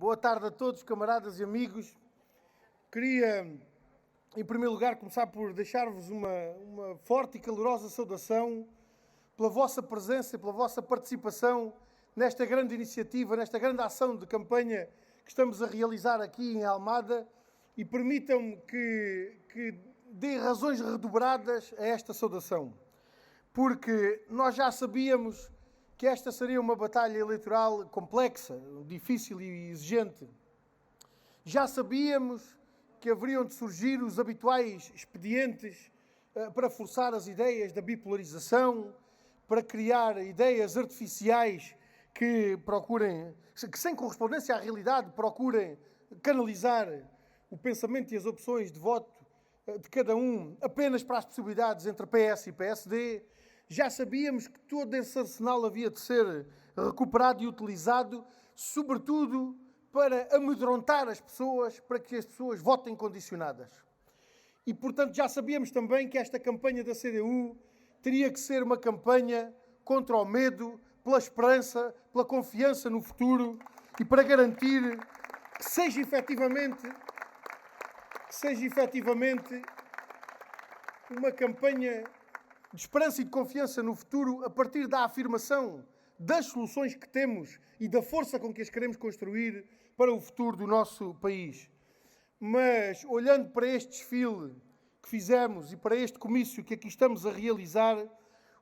Boa tarde a todos, camaradas e amigos. Queria, em primeiro lugar, começar por deixar-vos uma forte e calorosa saudação pela vossa presença e pela vossa participação nesta grande iniciativa, nesta grande ação de campanha que estamos a realizar aqui em Almada, e permitam-me que dê razões redobradas a esta saudação, porque nós já sabíamos que esta seria uma batalha eleitoral complexa, difícil e exigente. Já sabíamos que haveriam de surgir os habituais expedientes para forçar as ideias da bipolarização, para criar ideias artificiais que procurem, que sem correspondência à realidade, procurem canalizar o pensamento e as opções de voto de cada um apenas para as possibilidades entre PS e PSD. Já sabíamos que todo esse arsenal havia de ser recuperado e utilizado, sobretudo para amedrontar as pessoas, para que as pessoas votem condicionadas. E, portanto, já sabíamos também que esta campanha da CDU teria que ser uma campanha contra o medo, pela esperança, pela confiança no futuro e para garantir que seja efetivamente uma campanha de esperança e de confiança no futuro a partir da afirmação das soluções que temos e da força com que as queremos construir para o futuro do nosso país. Mas, olhando para este desfile que fizemos e para este comício que aqui estamos a realizar,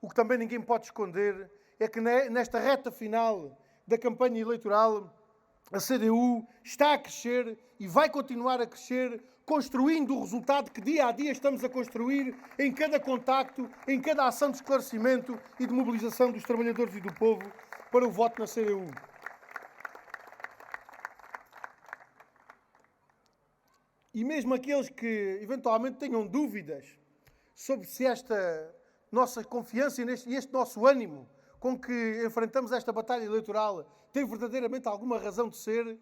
o que também ninguém pode esconder é que nesta reta final da campanha eleitoral a CDU está a crescer e vai continuar a crescer, construindo o resultado que dia a dia estamos a construir em cada contacto, em cada ação de esclarecimento e de mobilização dos trabalhadores e do povo para o voto na CDU. E mesmo aqueles que eventualmente tenham dúvidas sobre se esta nossa confiança e este nosso ânimo com que enfrentamos esta batalha eleitoral tem verdadeiramente alguma razão de ser,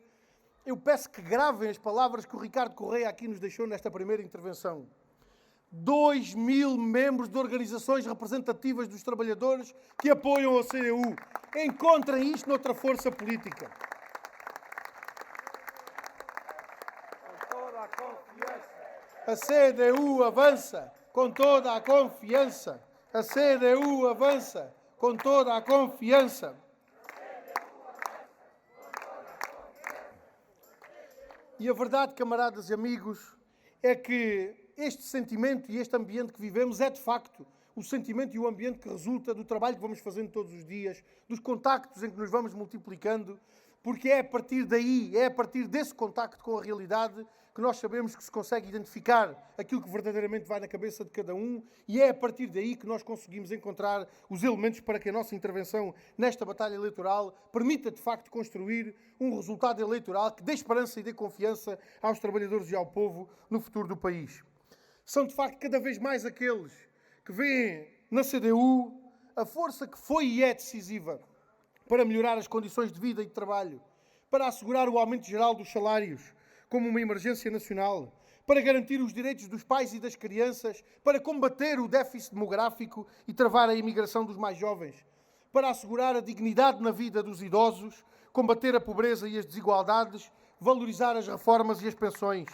eu peço que gravem as palavras que o Ricardo Correia aqui nos deixou nesta primeira intervenção. 2.000 membros de organizações representativas dos trabalhadores que apoiam a CDU. Encontrem isto noutra força política. A CDU avança com toda a confiança. A CDU avança com toda a confiança. E a verdade, camaradas e amigos, é que este sentimento e este ambiente que vivemos é, de facto, o sentimento e o ambiente que resulta do trabalho que vamos fazendo todos os dias, dos contactos em que nos vamos multiplicando, porque é a partir daí, é a partir desse contacto com a realidade que nós sabemos que se consegue identificar aquilo que verdadeiramente vai na cabeça de cada um, e é a partir daí que nós conseguimos encontrar os elementos para que a nossa intervenção nesta batalha eleitoral permita, de facto, construir um resultado eleitoral que dê esperança e dê confiança aos trabalhadores e ao povo no futuro do país. São, de facto, cada vez mais aqueles que veem na CDU a força que foi e é decisiva para melhorar as condições de vida e de trabalho, para assegurar o aumento geral dos salários como uma emergência nacional, para garantir os direitos dos pais e das crianças, para combater o déficit demográfico e travar a imigração dos mais jovens, para assegurar a dignidade na vida dos idosos, combater a pobreza e as desigualdades, valorizar as reformas e as pensões.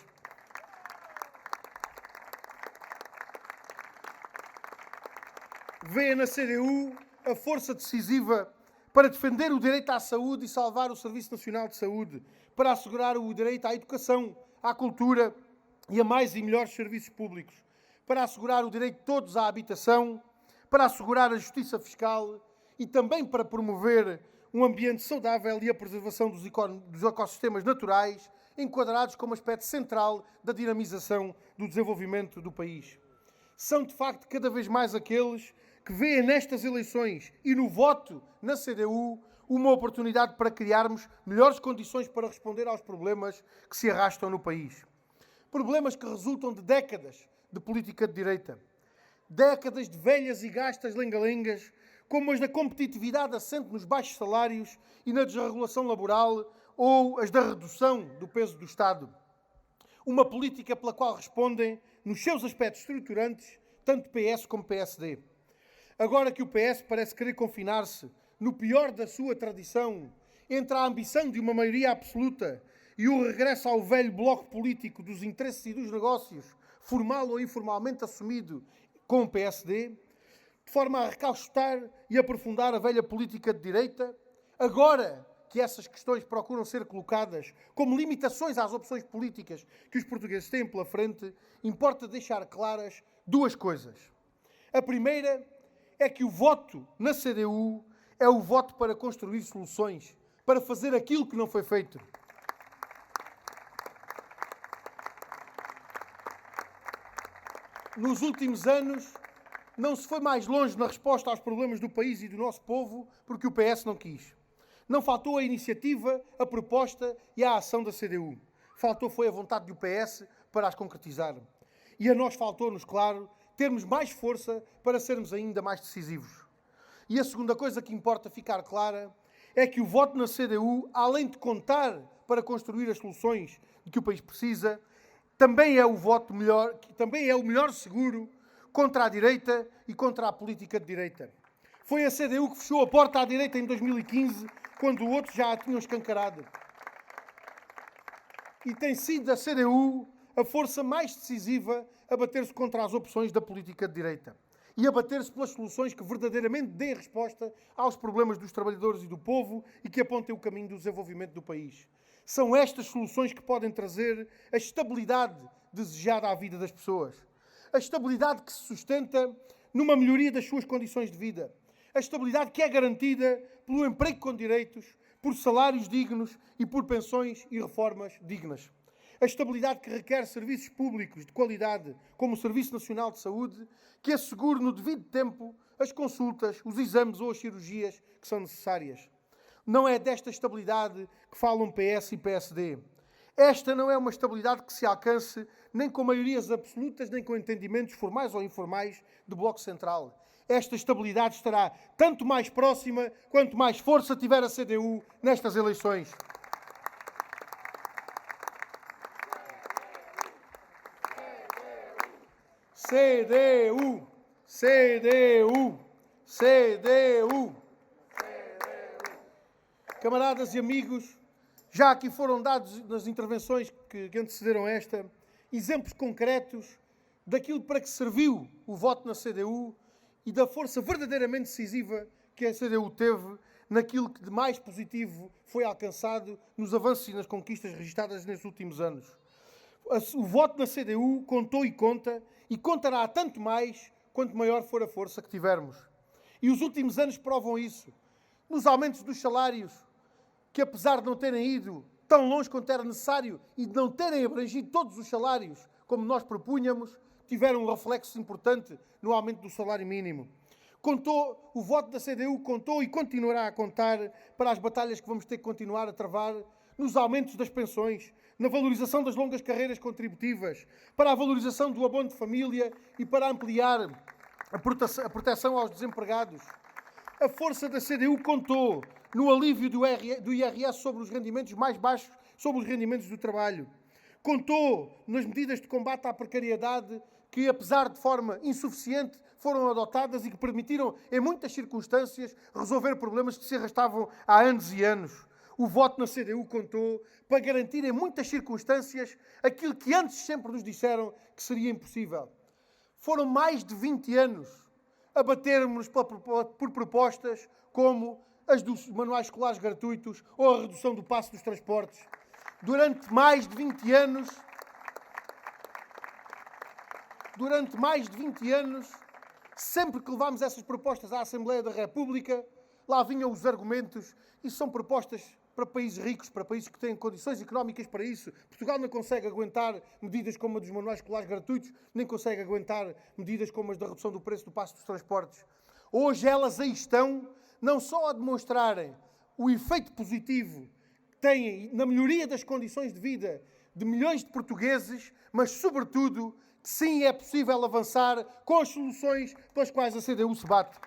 Vê na CDU a força decisiva para defender o direito à saúde e salvar o Serviço Nacional de Saúde, para assegurar o direito à educação, à cultura e a mais e melhores serviços públicos, para assegurar o direito de todos à habitação, para assegurar a justiça fiscal e também para promover um ambiente saudável e a preservação dos ecossistemas naturais, enquadrados como aspecto central da dinamização do desenvolvimento do país. São, de facto, cada vez mais aqueles que veem nestas eleições e no voto na CDU uma oportunidade para criarmos melhores condições para responder aos problemas que se arrastam no país. Problemas que resultam de décadas de política de direita. Décadas de velhas e gastas lengalengas, como as da competitividade assente nos baixos salários e na desregulação laboral ou as da redução do peso do Estado. Uma política pela qual respondem, nos seus aspectos estruturantes, tanto PS como PSD. Agora que o PS parece querer confinar-se no pior da sua tradição, entre a ambição de uma maioria absoluta e o regresso ao velho bloco político dos interesses e dos negócios, formal ou informalmente assumido com o PSD, de forma a recauchutar e aprofundar a velha política de direita, agora que essas questões procuram ser colocadas como limitações às opções políticas que os portugueses têm pela frente, importa deixar claras duas coisas. A primeira é que o voto na CDU é o voto para construir soluções, para fazer aquilo que não foi feito. Nos últimos anos, não se foi mais longe na resposta aos problemas do país e do nosso povo porque o PS não quis. Não faltou a iniciativa, a proposta e a ação da CDU. Faltou foi a vontade do PS para as concretizar. E a nós faltou-nos, claro, termos mais força para sermos ainda mais decisivos. E a segunda coisa que importa ficar clara é que o voto na CDU, além de contar para construir as soluções de que o país precisa, também é o voto melhor, também é o melhor seguro contra a direita e contra a política de direita. Foi a CDU que fechou a porta à direita em 2015, quando outros já a tinham escancarado. E tem sido a CDU a força mais decisiva a bater-se contra as opções da política de direita e a bater-se pelas soluções que verdadeiramente deem resposta aos problemas dos trabalhadores e do povo e que apontem o caminho do desenvolvimento do país. São estas soluções que podem trazer a estabilidade desejada à vida das pessoas. A estabilidade que se sustenta numa melhoria das suas condições de vida. A estabilidade que é garantida pelo emprego com direitos, por salários dignos e por pensões e reformas dignas. A estabilidade que requer serviços públicos de qualidade, como o Serviço Nacional de Saúde, que assegure no devido tempo as consultas, os exames ou as cirurgias que são necessárias. Não é desta estabilidade que falam PS e PSD. Esta não é uma estabilidade que se alcance nem com maiorias absolutas, nem com entendimentos formais ou informais do Bloco Central. Esta estabilidade estará tanto mais próxima quanto mais força tiver a CDU nestas eleições. CDU! CDU! CDU! Camaradas e amigos, já aqui foram dados nas intervenções que antecederam esta, exemplos concretos daquilo para que serviu o voto na CDU e da força verdadeiramente decisiva que a CDU teve naquilo que de mais positivo foi alcançado nos avanços e nas conquistas registradas nestes últimos anos. O voto na CDU contou e contará tanto mais quanto maior for a força que tivermos. E os últimos anos provam isso. Nos aumentos dos salários, que apesar de não terem ido tão longe quanto era necessário e de não terem abrangido todos os salários como nós propunhamos, tiveram um reflexo importante no aumento do salário mínimo. O voto da CDU contou e continuará a contar para as batalhas que vamos ter que continuar a travar nos aumentos das pensões, na valorização das longas carreiras contributivas, para a valorização do abono de família e para ampliar a proteção aos desempregados. A força da CDU contou no alívio do IRS sobre os rendimentos mais baixos, sobre os rendimentos do trabalho. Contou nas medidas de combate à precariedade que, apesar de forma insuficiente, foram adotadas e que permitiram, em muitas circunstâncias, resolver problemas que se arrastavam há anos e anos. O voto na CDU contou para garantir, em muitas circunstâncias, aquilo que antes sempre nos disseram que seria impossível. Foram mais de 20 anos a batermos por propostas como as dos manuais escolares gratuitos ou a redução do passo dos transportes. Durante mais de 20 anos, sempre que levámos essas propostas à Assembleia da República, lá vinham os argumentos, e são propostas para países ricos, para países que têm condições económicas para isso. Portugal não consegue aguentar medidas como a dos manuais escolares gratuitos, nem consegue aguentar medidas como as da redução do preço do passo dos transportes. Hoje elas aí estão, não só a demonstrarem o efeito positivo que têm na melhoria das condições de vida de milhões de portugueses, mas, sobretudo, que sim é possível avançar com as soluções pelas quais a CDU se bate.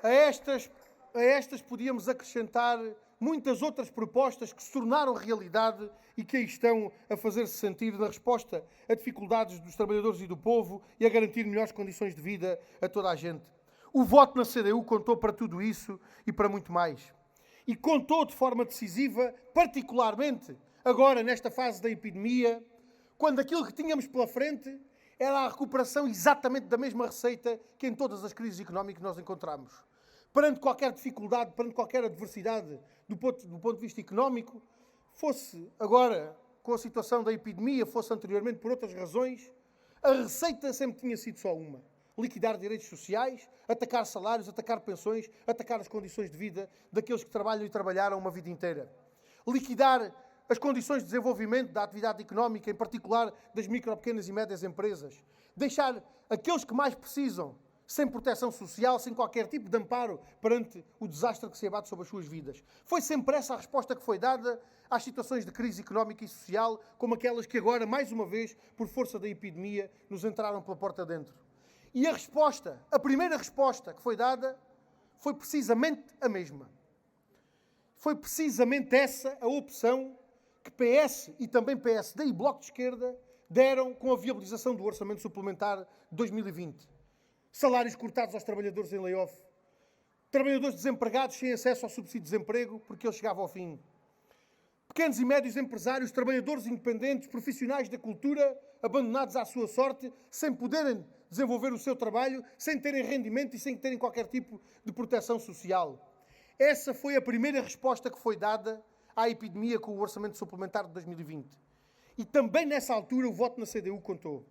A estas podíamos acrescentar muitas outras propostas que se tornaram realidade e que aí estão a fazer-se sentir na resposta a dificuldades dos trabalhadores e do povo e a garantir melhores condições de vida a toda a gente. O voto na CDU contou para tudo isso e para muito mais. E contou de forma decisiva, particularmente agora nesta fase da epidemia, quando aquilo que tínhamos pela frente era a recuperação exatamente da mesma receita que em todas as crises económicas nós encontramos. Perante qualquer dificuldade, perante qualquer adversidade do ponto de vista económico, fosse agora com a situação da epidemia, fosse anteriormente por outras razões, a receita sempre tinha sido só uma: liquidar direitos sociais, atacar salários, atacar pensões, atacar as condições de vida daqueles que trabalham e trabalharam uma vida inteira. Liquidar as condições de desenvolvimento da atividade económica, em particular das micro, pequenas e médias empresas. Deixar aqueles que mais precisam sem proteção social, sem qualquer tipo de amparo perante o desastre que se abate sobre as suas vidas. Foi sempre essa a resposta que foi dada às situações de crise económica e social, como aquelas que agora, mais uma vez, por força da epidemia, nos entraram pela porta dentro. E a resposta, a primeira resposta que foi dada, foi precisamente a mesma. Foi precisamente essa a opção que PS e também PSD e Bloco de Esquerda deram com a viabilização do Orçamento Suplementar de 2020. Salários cortados aos trabalhadores em layoff. Trabalhadores desempregados sem acesso ao subsídio de desemprego porque ele chegava ao fim. Pequenos e médios empresários, trabalhadores independentes, profissionais da cultura, abandonados à sua sorte, sem poderem desenvolver o seu trabalho, sem terem rendimento e sem terem qualquer tipo de proteção social. Essa foi a primeira resposta que foi dada à epidemia com o Orçamento Suplementar de 2020. E também nessa altura o voto na CDU contou.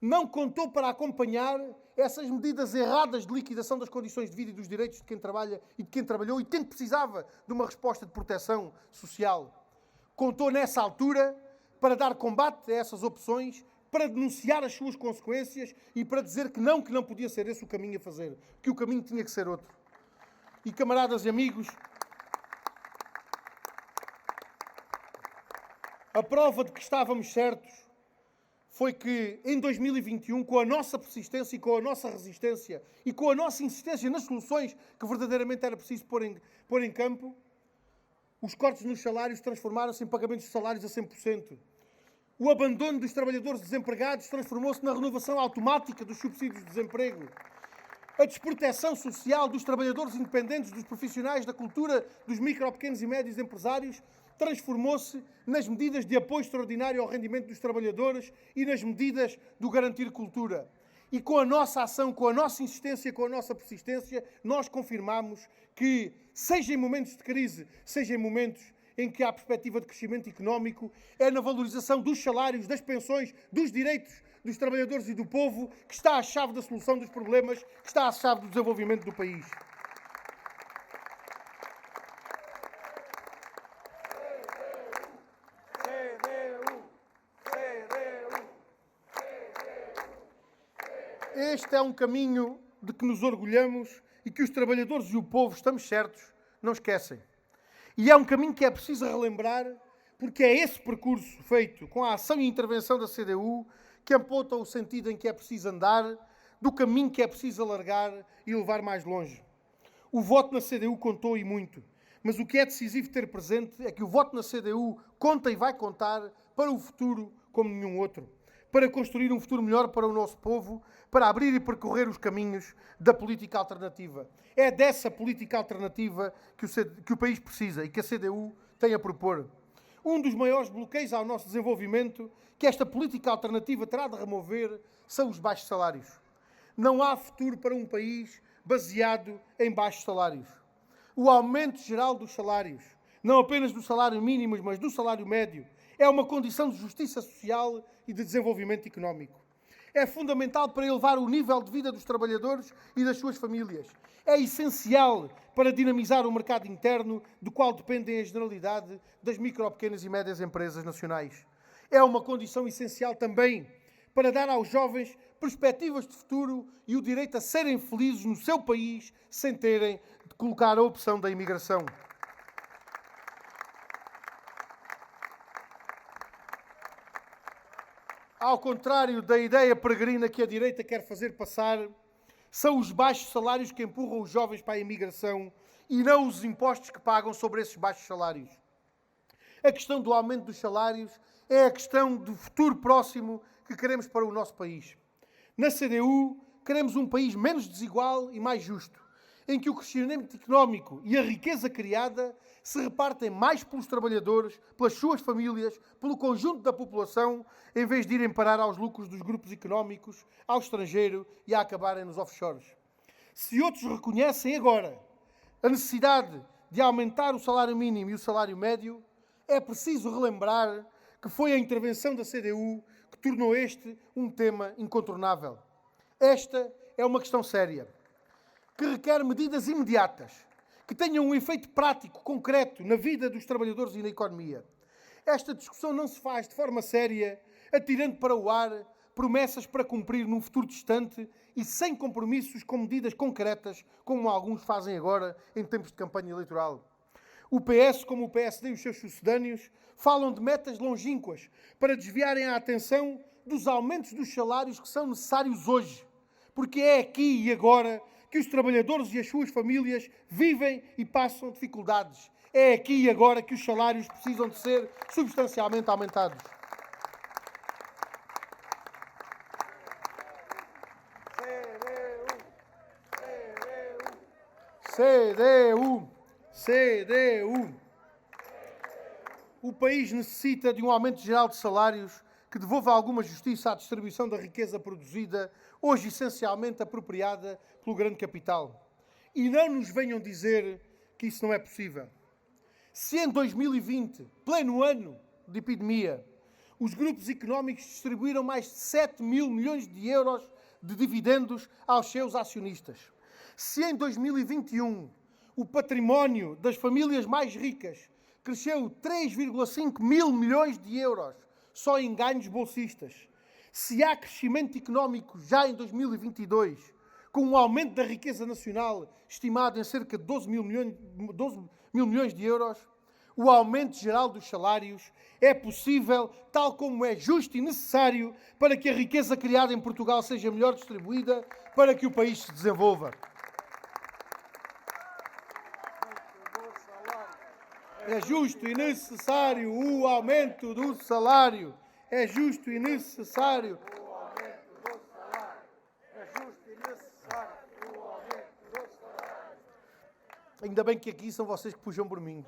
Não contou para acompanhar essas medidas erradas de liquidação das condições de vida e dos direitos de quem trabalha e de quem trabalhou e de quem precisava de uma resposta de proteção social. Contou nessa altura para dar combate a essas opções, para denunciar as suas consequências e para dizer que não podia ser esse o caminho a fazer, que o caminho tinha que ser outro. E camaradas e amigos, a prova de que estávamos certos foi que em 2021, com a nossa persistência e com a nossa resistência e com a nossa insistência nas soluções que verdadeiramente era preciso pôr em campo, os cortes nos salários transformaram-se em pagamentos de salários a 100%. O abandono dos trabalhadores desempregados transformou-se na renovação automática dos subsídios de desemprego. A desproteção social dos trabalhadores independentes, dos profissionais da cultura, dos micro, pequenos e médios empresários, transformou-se nas medidas de apoio extraordinário ao rendimento dos trabalhadores e nas medidas do garantir cultura. E com a nossa ação, com a nossa insistência, com a nossa persistência, nós confirmamos que, seja em momentos de crise, seja em momentos em que há perspectiva de crescimento económico, é na valorização dos salários, das pensões, dos direitos dos trabalhadores e do povo que está a chave da solução dos problemas, que está a chave do desenvolvimento do país. Este é um caminho de que nos orgulhamos e que os trabalhadores e o povo, estamos certos, não esquecem. E é um caminho que é preciso relembrar, porque é esse percurso feito com a ação e intervenção da CDU que aponta o sentido em que é preciso andar, do caminho que é preciso alargar e levar mais longe. O voto na CDU contou e muito, mas o que é decisivo ter presente é que o voto na CDU conta e vai contar para o futuro como nenhum outro, para construir um futuro melhor para o nosso povo, para abrir e percorrer os caminhos da política alternativa. É dessa política alternativa que o país precisa e que a CDU tem a propor. Um dos maiores bloqueios ao nosso desenvolvimento que esta política alternativa terá de remover são os baixos salários. Não há futuro para um país baseado em baixos salários. O aumento geral dos salários, não apenas do salário mínimo, mas do salário médio, é uma condição de justiça social e de desenvolvimento económico. É fundamental para elevar o nível de vida dos trabalhadores e das suas famílias. É essencial para dinamizar o mercado interno, do qual dependem a generalidade das micro, pequenas e médias empresas nacionais. É uma condição essencial também para dar aos jovens perspectivas de futuro e o direito a serem felizes no seu país sem terem de colocar a opção da imigração. Ao contrário da ideia peregrina que a direita quer fazer passar, são os baixos salários que empurram os jovens para a imigração e não os impostos que pagam sobre esses baixos salários. A questão do aumento dos salários é a questão do futuro próximo que queremos para o nosso país. Na CDU, queremos um país menos desigual e mais justo, em que o crescimento económico e a riqueza criada se repartem mais pelos trabalhadores, pelas suas famílias, pelo conjunto da população, em vez de irem parar aos lucros dos grupos económicos, ao estrangeiro e a acabarem nos offshores. Se outros reconhecem agora a necessidade de aumentar o salário mínimo e o salário médio, é preciso relembrar que foi a intervenção da CDU que tornou este um tema incontornável. Esta é uma questão séria, que requer medidas imediatas, que tenham um efeito prático, concreto, na vida dos trabalhadores e na economia. Esta discussão não se faz de forma séria, atirando para o ar promessas para cumprir num futuro distante e sem compromissos com medidas concretas, como alguns fazem agora em tempos de campanha eleitoral. O PS, como o PSD e os seus sucedâneos, falam de metas longínquas para desviarem a atenção dos aumentos dos salários que são necessários hoje, porque é aqui e agora que os trabalhadores e as suas famílias vivem e passam dificuldades. É aqui e agora que os salários precisam de ser substancialmente aumentados. CDU. O país necessita de um aumento geral de salários que devolva alguma justiça à distribuição da riqueza produzida, hoje essencialmente apropriada pelo grande capital. E não nos venham dizer que isso não é possível. Se em 2020, pleno ano de epidemia, os grupos económicos distribuíram mais de 7 mil milhões de euros de dividendos aos seus acionistas, se em 2021 o património das famílias mais ricas cresceu 3,5 mil milhões de euros só em ganhos bolsistas, se há crescimento económico já em 2022, com um aumento da riqueza nacional estimado em cerca de 12 mil milhões de euros, o aumento geral dos salários é possível, tal como é justo e necessário para que a riqueza criada em Portugal seja melhor distribuída, para que o país se desenvolva. É justo e necessário o aumento do salário. É justo e necessário o aumento do salário. É justo e necessário o aumento do salário. Ainda bem que aqui são vocês que puxam por mim.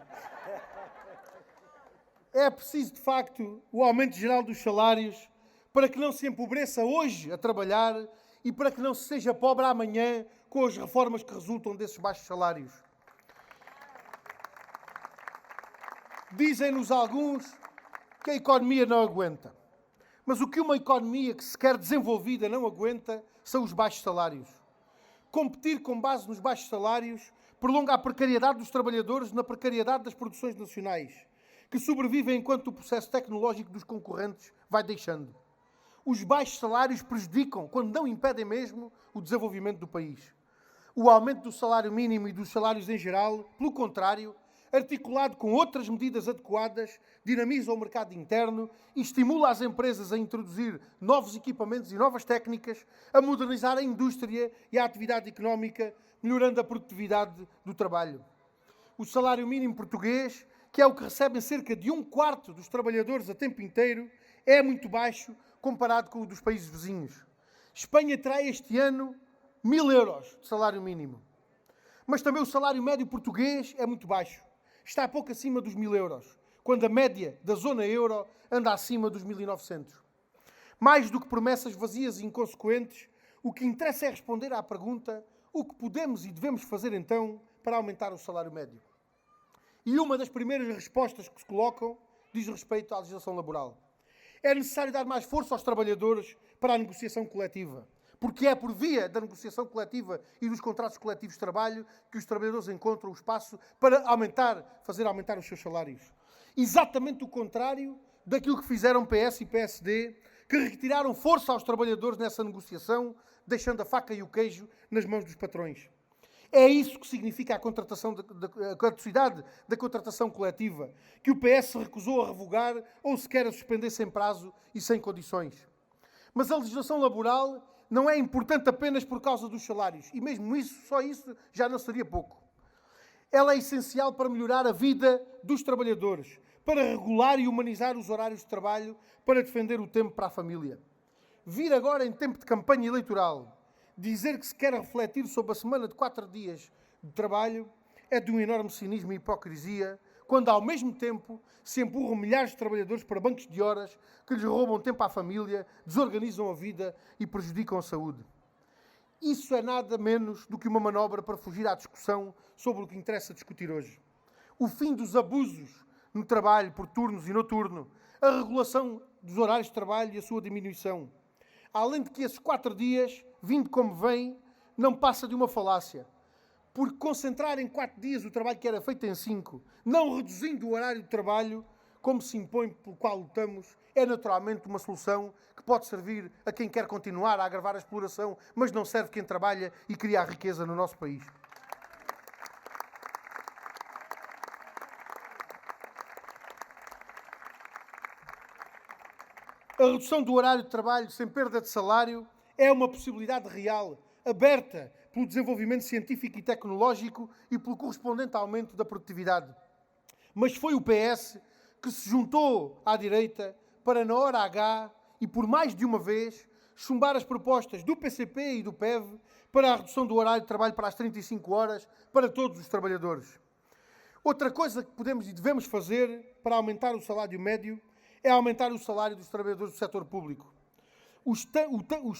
É preciso, de facto, o aumento geral dos salários para que não se empobreça hoje a trabalhar e para que não se seja pobre amanhã com as reformas que resultam desses baixos salários. Dizem-nos alguns que a economia não aguenta. Mas o que uma economia que se quer desenvolvida não aguenta são os baixos salários. Competir com base nos baixos salários prolonga a precariedade dos trabalhadores na precariedade das produções nacionais, que sobrevivem enquanto o processo tecnológico dos concorrentes vai deixando. Os baixos salários prejudicam, quando não impedem mesmo, o desenvolvimento do país. O aumento do salário mínimo e dos salários em geral, pelo contrário, articulado com outras medidas adequadas, dinamiza o mercado interno e estimula as empresas a introduzir novos equipamentos e novas técnicas, a modernizar a indústria e a atividade económica, melhorando a produtividade do trabalho. O salário mínimo português, que é o que recebem cerca de 1/4 dos trabalhadores a tempo inteiro, é muito baixo comparado com o dos países vizinhos. Espanha terá este ano 1.000 euros de salário mínimo. Mas também o salário médio português é muito baixo. Está pouco acima dos 1.000 euros, quando a média da zona euro anda acima dos 1.900. Mais do que promessas vazias e inconsequentes, o que interessa é responder à pergunta: o que podemos e devemos fazer então para aumentar o salário médio? E uma das primeiras respostas que se colocam diz respeito à legislação laboral. É necessário dar mais força aos trabalhadores para a negociação coletiva, porque é por via da negociação coletiva e dos contratos coletivos de trabalho que os trabalhadores encontram o espaço para fazer aumentar os seus salários. Exatamente o contrário daquilo que fizeram PS e PSD, que retiraram força aos trabalhadores nessa negociação, deixando a faca e o queijo nas mãos dos patrões. É isso que significa a caducidade da contratação coletiva, que o PS se recusou a revogar ou sequer a suspender sem prazo e sem condições. Mas a legislação laboral não é importante apenas por causa dos salários. E mesmo isso, só isso, já não seria pouco. Ela é essencial para melhorar a vida dos trabalhadores, para regular e humanizar os horários de trabalho, para defender o tempo para a família. Vir agora, em tempo de campanha eleitoral, dizer que se quer refletir sobre a semana de 4 dias de trabalho é de um enorme cinismo e hipocrisia, quando ao mesmo tempo se empurram milhares de trabalhadores para bancos de horas que lhes roubam tempo à família, desorganizam a vida e prejudicam a saúde. Isso é nada menos do que uma manobra para fugir à discussão sobre o que interessa discutir hoje. O fim dos abusos no trabalho por turnos e noturno, a regulação dos horários de trabalho e a sua diminuição. Além de que esses 4 dias, vindo como vem, não passa de uma falácia. Porque concentrar em 4 dias o trabalho que era feito em 5, não reduzindo o horário de trabalho, como se impõe, pelo qual lutamos, é naturalmente uma solução que pode servir a quem quer continuar a agravar a exploração, mas não serve quem trabalha e cria a riqueza no nosso país. A redução do horário de trabalho sem perda de salário é uma possibilidade real, aberta pelo desenvolvimento científico e tecnológico e pelo correspondente aumento da produtividade. Mas foi o PS que se juntou à direita para, na hora H e por mais de uma vez, chumbar as propostas do PCP e do PEV para a redução do horário de trabalho para as 35 horas para todos os trabalhadores. Outra coisa que podemos e devemos fazer para aumentar o salário médio é aumentar o salário dos trabalhadores do setor público. Os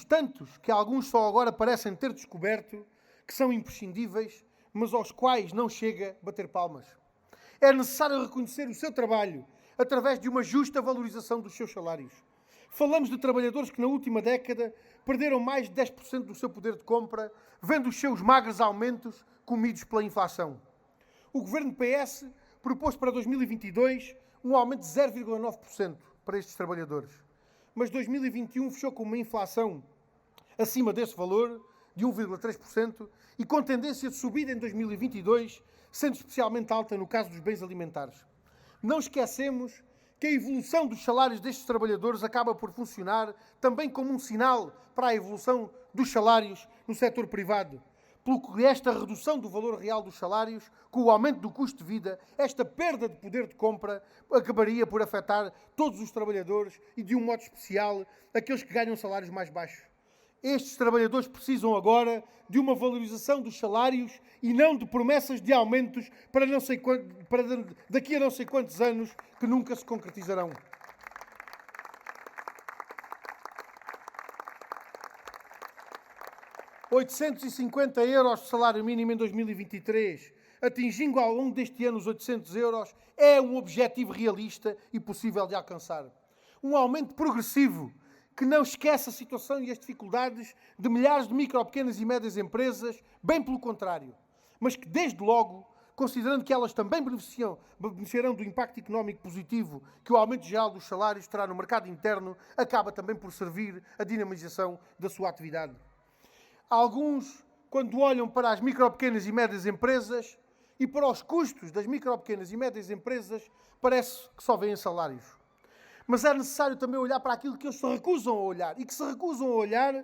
tantos que alguns só agora parecem ter descoberto que são imprescindíveis, mas aos quais não chega bater palmas. É necessário reconhecer o seu trabalho através de uma justa valorização dos seus salários. Falamos de trabalhadores que na última década perderam mais de 10% do seu poder de compra, vendo os seus magros aumentos comidos pela inflação. O governo PS propôs para 2022 um aumento de 0,9% para estes trabalhadores. Mas 2021 fechou com uma inflação acima desse valor, de 1,3%, e com tendência de subida em 2022, sendo especialmente alta no caso dos bens alimentares. Não esquecemos que a evolução dos salários destes trabalhadores acaba por funcionar também como um sinal para a evolução dos salários no setor privado. Pelo que esta redução do valor real dos salários, com o aumento do custo de vida, esta perda de poder de compra, acabaria por afetar todos os trabalhadores e, de um modo especial, aqueles que ganham salários mais baixos. Estes trabalhadores precisam agora de uma valorização dos salários e não de promessas de aumentos para daqui a não sei quantos anos que nunca se concretizarão. €850 de salário mínimo em 2023, atingindo ao longo deste ano os €800, é um objetivo realista e possível de alcançar. Um aumento progressivo que não esquece a situação e as dificuldades de milhares de micro, pequenas e médias empresas, bem pelo contrário, mas que desde logo, considerando que elas também beneficiarão do impacto económico positivo que o aumento geral dos salários terá no mercado interno, acaba também por servir a dinamização da sua atividade. Alguns, quando olham para as micro, pequenas e médias empresas e para os custos das micro, pequenas e médias empresas, parece que só veem salários. Mas é necessário também olhar para aquilo que eles se recusam a olhar. E que se recusam a olhar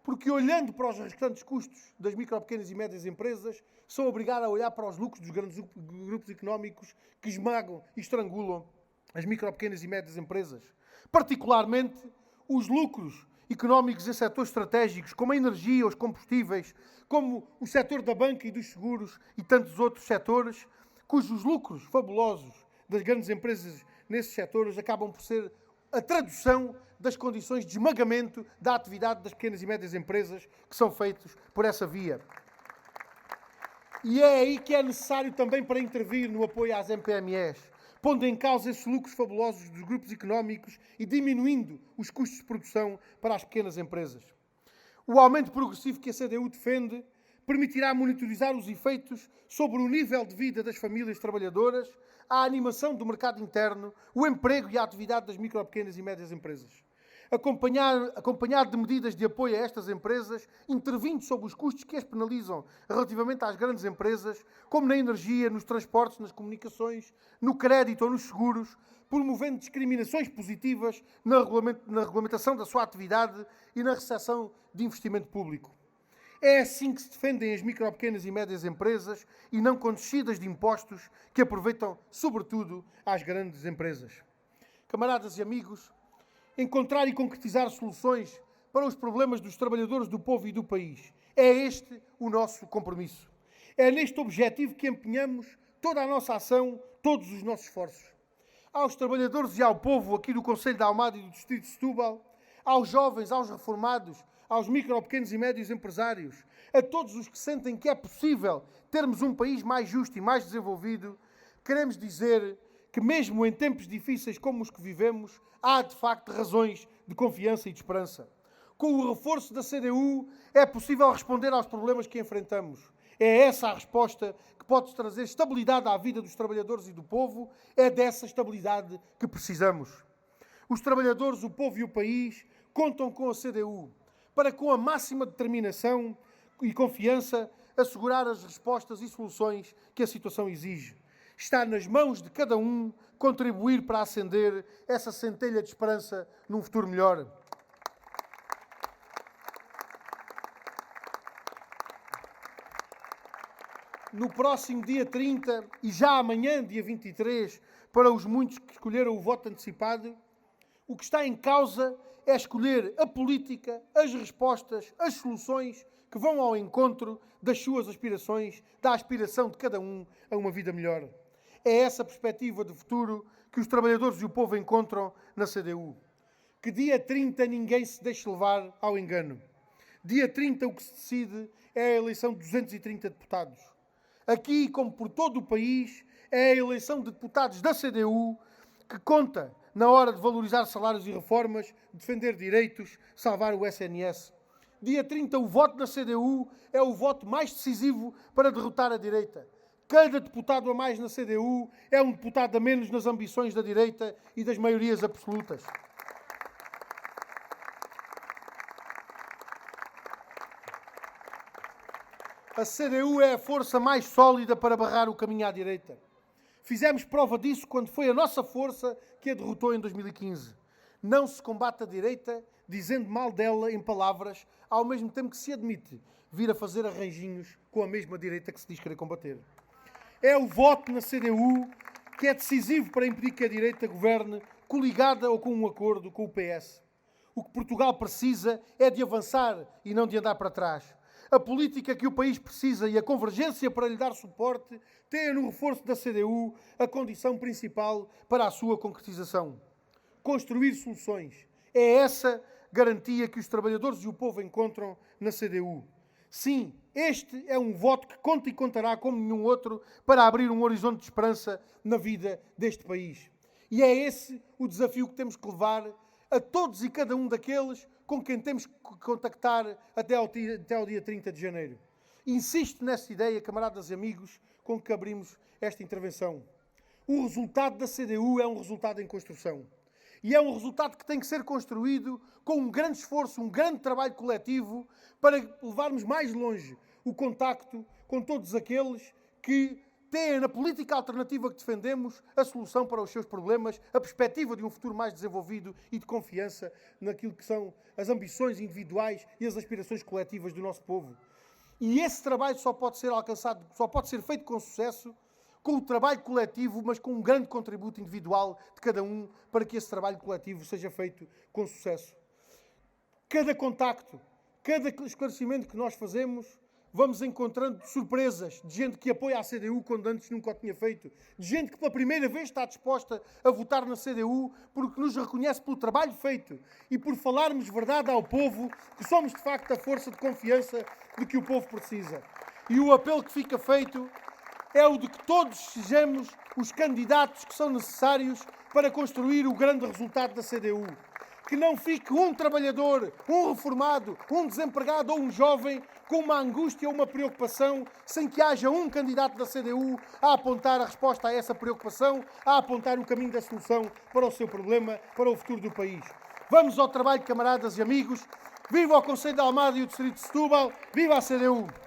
porque, olhando para os restantes custos das micro, pequenas e médias empresas, são obrigados a olhar para os lucros dos grandes grupos económicos que esmagam e estrangulam as micro, pequenas e médias empresas. Particularmente, os lucros económicos em setores estratégicos, como a energia, os combustíveis, como o setor da banca e dos seguros e tantos outros setores, cujos lucros fabulosos das grandes empresas nesses setores acabam por ser a tradução das condições de esmagamento da atividade das pequenas e médias empresas que são feitos por essa via. E é aí que é necessário também para intervir no apoio às MPMEs, pondo em causa esses lucros fabulosos dos grupos económicos e diminuindo os custos de produção para as pequenas empresas. O aumento progressivo que a CDU defende permitirá monitorizar os efeitos sobre o nível de vida das famílias trabalhadoras, a animação do mercado interno, o emprego e a atividade das micro, pequenas e médias empresas. Acompanhado de medidas de apoio a estas empresas, intervindo sobre os custos que as penalizam relativamente às grandes empresas, como na energia, nos transportes, nas comunicações, no crédito ou nos seguros, promovendo discriminações positivas na regulamentação da sua atividade e na recepção de investimento público. É assim que se defendem as micro, pequenas e médias empresas e não com descidas de impostos que aproveitam, sobretudo, às grandes empresas. Camaradas e amigos, encontrar e concretizar soluções para os problemas dos trabalhadores, do povo e do país. É este o nosso compromisso. É neste objetivo que empenhamos toda a nossa ação, todos os nossos esforços. Aos trabalhadores e ao povo aqui do Concelho de Almada e do Distrito de Setúbal, aos jovens, aos reformados, aos micro, pequenos e médios empresários, a todos os que sentem que é possível termos um país mais justo e mais desenvolvido, queremos dizer que mesmo em tempos difíceis como os que vivemos, há de facto razões de confiança e de esperança. Com o reforço da CDU é possível responder aos problemas que enfrentamos. É essa a resposta que pode trazer estabilidade à vida dos trabalhadores e do povo. É dessa estabilidade que precisamos. Os trabalhadores, o povo e o país contam com a CDU para, com a máxima determinação e confiança, assegurar as respostas e soluções que a situação exige. Está nas mãos de cada um contribuir para acender essa centelha de esperança num futuro melhor. No próximo dia 30 e já amanhã, dia 23, para os muitos que escolheram o voto antecipado, o que está em causa é escolher a política, as respostas, as soluções que vão ao encontro das suas aspirações, da aspiração de cada um a uma vida melhor. É essa perspectiva de futuro que os trabalhadores e o povo encontram na CDU. Que dia 30 ninguém se deixe levar ao engano. Dia 30 o que se decide é a eleição de 230 deputados. Aqui, como por todo o país, é a eleição de deputados da CDU que conta na hora de valorizar salários e reformas, defender direitos, salvar o SNS. Dia 30, o voto na CDU é o voto mais decisivo para derrotar a direita. Cada deputado a mais na CDU é um deputado a menos nas ambições da direita e das maiorias absolutas. A CDU é a força mais sólida para barrar o caminho à direita. Fizemos prova disso quando foi a nossa força que a derrotou em 2015. Não se combate a direita dizendo mal dela em palavras, ao mesmo tempo que se admite vir a fazer arranjinhos com a mesma direita que se diz querer combater. É o voto na CDU que é decisivo para impedir que a direita governe coligada ou com um acordo com o PS. O que Portugal precisa é de avançar e não de andar para trás. A política que o país precisa e a convergência para lhe dar suporte têm no reforço da CDU a condição principal para a sua concretização. Construir soluções. É essa garantia que os trabalhadores e o povo encontram na CDU. Sim, este é um voto que conta e contará como nenhum outro para abrir um horizonte de esperança na vida deste país. E é esse o desafio que temos que levar a todos e cada um daqueles com quem temos que contactar até ao dia 30 de janeiro. Insisto nessa ideia, camaradas e amigos, com que abrimos esta intervenção. O resultado da CDU é um resultado em construção. E é um resultado que tem que ser construído com um grande esforço, um grande trabalho coletivo para levarmos mais longe o contacto com todos aqueles que têm na política alternativa que defendemos a solução para os seus problemas, a perspectiva de um futuro mais desenvolvido e de confiança naquilo que são as ambições individuais e as aspirações coletivas do nosso povo. E esse trabalho só pode ser alcançado, só pode ser feito com sucesso, com o trabalho coletivo, mas com um grande contributo individual de cada um para que esse trabalho coletivo seja feito com sucesso. Cada contacto, cada esclarecimento que nós fazemos, vamos encontrando surpresas de gente que apoia a CDU quando antes nunca o tinha feito, de gente que pela primeira vez está disposta a votar na CDU porque nos reconhece pelo trabalho feito e por falarmos verdade ao povo, que somos de facto a força de confiança de que o povo precisa. E o apelo que fica feito é o de que todos sejamos os candidatos que são necessários para construir o grande resultado da CDU. Que não fique um trabalhador, um reformado, um desempregado ou um jovem com uma angústia ou uma preocupação sem que haja um candidato da CDU a apontar a resposta a essa preocupação, a apontar o caminho da solução para o seu problema, para o futuro do país. Vamos ao trabalho, camaradas e amigos. Viva o Concelho de Almada e o Distrito de Setúbal. Viva a CDU!